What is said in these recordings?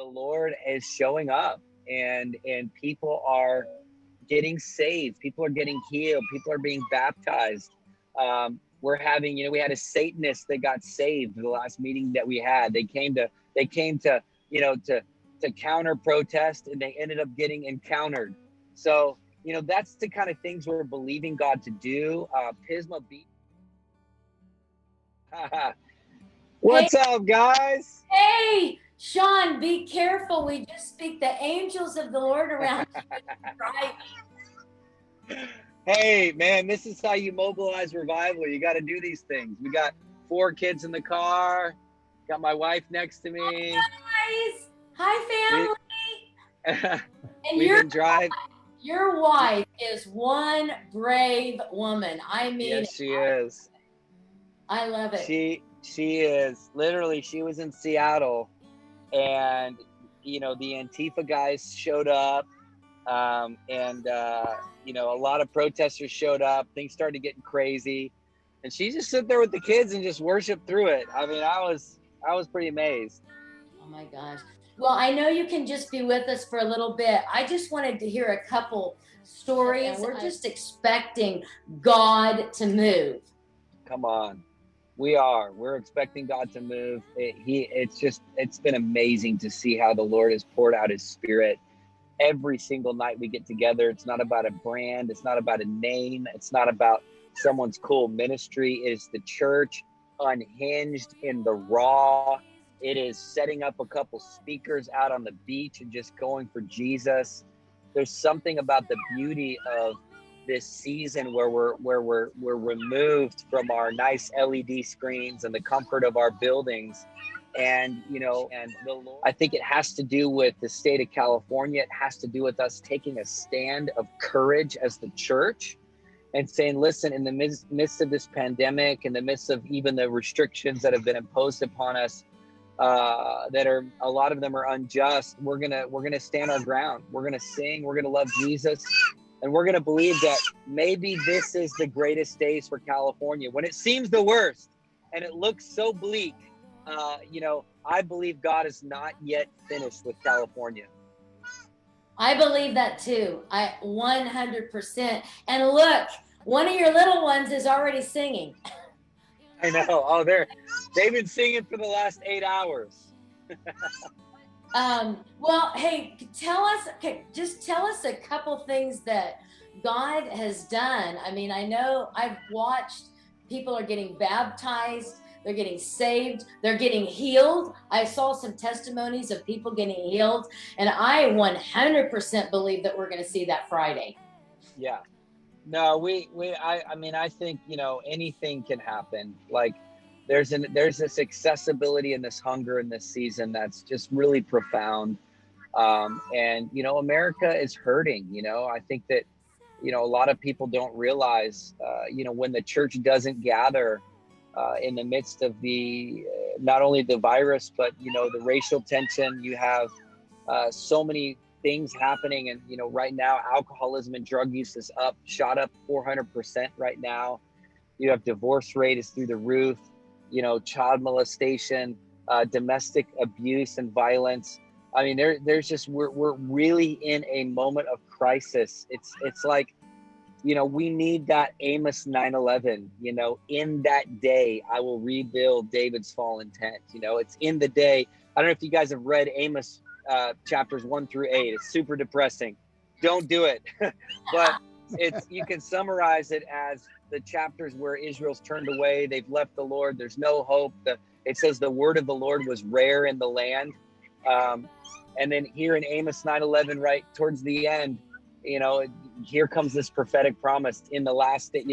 the Lord is showing up, and people are getting saved. People are getting healed. People are being baptized. We're having, we had a Satanist that got saved the last meeting that we had. They came to, to counter protest, and they ended up getting encountered. So, that's the kind of things we're believing God to do. Pisma Beach. Hey, What's up, guys? hey, Sean, be careful. We just speak the angels of the Lord around you, right? Hey, man, this is how you mobilize revival. You got to do these things. We got 4 kids in the car. Got my wife next to me. Guys, hi, family. And We've been driving. your wife is one brave woman. I mean, Yes, she is. I love it. She is. Literally, she was in Seattle, and the Antifa guys showed up, and a lot of protesters showed up. Things started getting crazy, and she just sit there with the kids and just worship through it. I mean, I was pretty amazed. Oh my gosh. Well, I know you can just be with us for a little bit. I just wanted to hear a couple stories. We're just expecting God to move. Come on. We're expecting God to move. It's been amazing to see how the Lord has poured out his spirit every single night we get together. It's not about a brand. It's not about a name. It's not about someone's cool ministry. It is the church unhinged in the raw. It is setting up a couple speakers out on the beach and just going for Jesus. There's something about the beauty of this season where we're removed from our nice LED screens and the comfort of our buildings. And I think it has to do with the state of California. It has to do with us taking a stand of courage as the church and saying, listen, in the midst of this pandemic, in the midst of even the restrictions that have been imposed upon us, that are, a lot of them are unjust, we're gonna stand our ground. We're gonna sing, we're gonna love Jesus, and we're gonna believe that maybe this is the greatest days for California. When it seems the worst and it looks so bleak, I believe God is not yet finished with California. I believe that too. I 100%. And look, one of your little ones is already singing. I know. Oh, they've been singing for the last 8 hours. Well, hey, tell us a couple things that God has done. I mean, I know I've watched people are getting baptized, they're getting saved, they're getting healed. I saw some testimonies of people getting healed, and I 100% believe that we're going to see that Friday. Yeah. No, I think, anything can happen. Like there's this accessibility and this hunger in this season that's just really profound. And America is hurting. I think that a lot of people don't realize when the church doesn't gather in the midst of the not only the virus, but the racial tension. You have so many things happening, and right now alcoholism and drug use is shot up 400% right now. You have divorce rate is through the roof, child molestation, domestic abuse and violence. I mean, there's just we're really in a moment of crisis. It's like, we need that Amos 9:11. In that day I will rebuild David's fallen tent. It's in the day. I don't know if you guys have read Amos chapters 1-8. It's super depressing. Don't do it. But you can summarize it as the chapters where Israel's turned away. They've left the Lord. There's no hope. It says the word of the Lord was rare in the land. And then here in Amos 9:11, right towards the end, here comes this prophetic promise in the last day,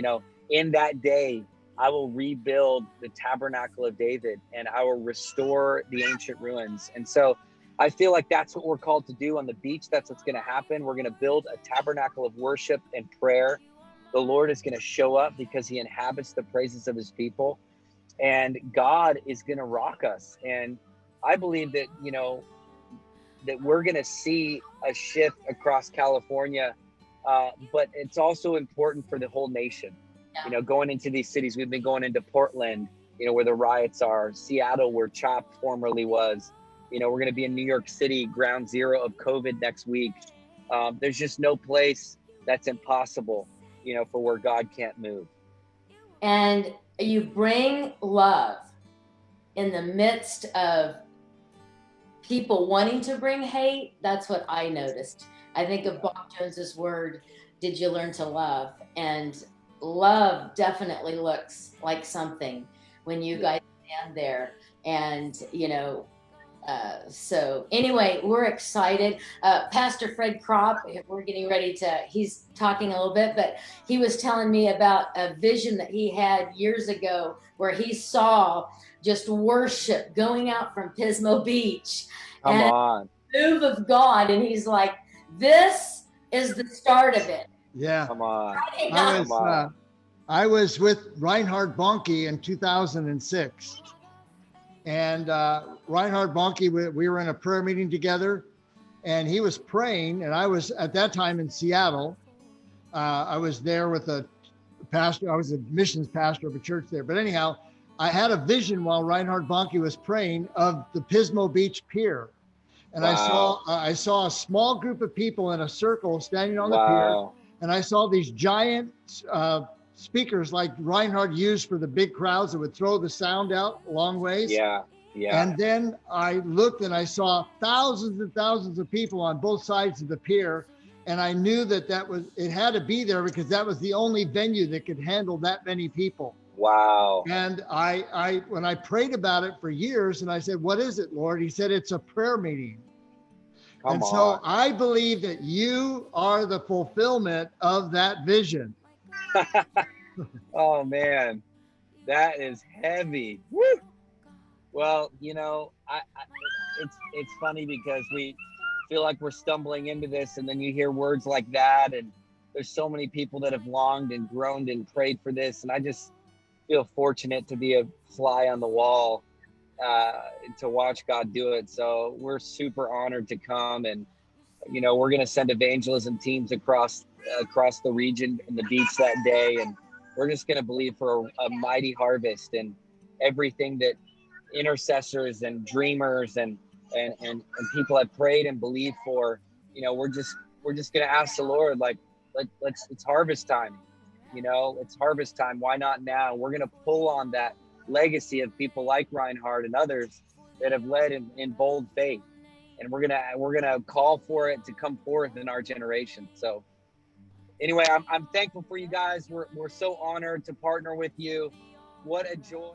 in that day, I will rebuild the tabernacle of David and I will restore the ancient ruins. And so I feel like that's what we're called to do on the beach. That's what's going to happen. We're going to build a tabernacle of worship and prayer. The Lord is going to show up because he inhabits the praises of his people, and God is going to rock us. And I believe that, that we're going to see a shift across California, but it's also important for the whole nation. Yeah. Going into these cities, we've been going into Portland, where the riots are, Seattle, where CHOP formerly was. You know, we're going to be in New York City, ground zero of COVID next week. There's just no place that's impossible, you know, for where God can't move. And you bring love in the midst of people wanting to bring hate. That's what I noticed. I think of Bob Jones's word, did you learn to love? And love definitely looks like something when you guys stand there. And, you know, so anyway, we're excited. Pastor Fred Kropp, we're getting ready to, he's talking a little bit, but he was telling me about a vision that he had years ago where he saw just worship going out from Pismo Beach. Come and on. Move of God. And he's like, this is the start of it. Yeah. Come on. I was with Reinhard Bonnke in 2006. And Reinhard Bonnke, we were in a prayer meeting together, and he was praying, and I was at that time in Seattle. I was there with a pastor. I was a missions pastor of a church there. But anyhow, I had a vision while Reinhard Bonnke was praying of the Pismo Beach Pier. And Wow. I saw a small group of people in a circle standing on the Wow. pier, and I saw these giant speakers like Reinhard used for the big crowds that would throw the sound out a long ways. Yeah. Yeah. And then I looked and I saw thousands and thousands of people on both sides of the pier. And I knew that it had to be there because that was the only venue that could handle that many people. Wow. And when I prayed about it for years, and I said, what is it, Lord? He said, it's a prayer meeting. Come on. So I believe that you are the fulfillment of that vision. Oh man, that is heavy. Woo! Well, you know, it's funny because we feel like we're stumbling into this, and then you hear words like that, and there's so many people that have longed and groaned and prayed for this, and I just feel fortunate to be a fly on the wall to watch God do it. So we're super honored to come, and you know, we're going to send evangelism teams across the region and the beach that day, and we're just going to believe for a mighty harvest, and everything that intercessors and dreamers and people have prayed and believed for. You know, we're just going to ask the Lord, like, it's harvest time. You know, it's harvest time. Why not now? We're going to pull on that legacy of people like Reinhard and others that have led in bold faith, and we're gonna call for it to come forth in our generation. So anyway, I'm thankful for you guys. We're so honored to partner with you. What a joy.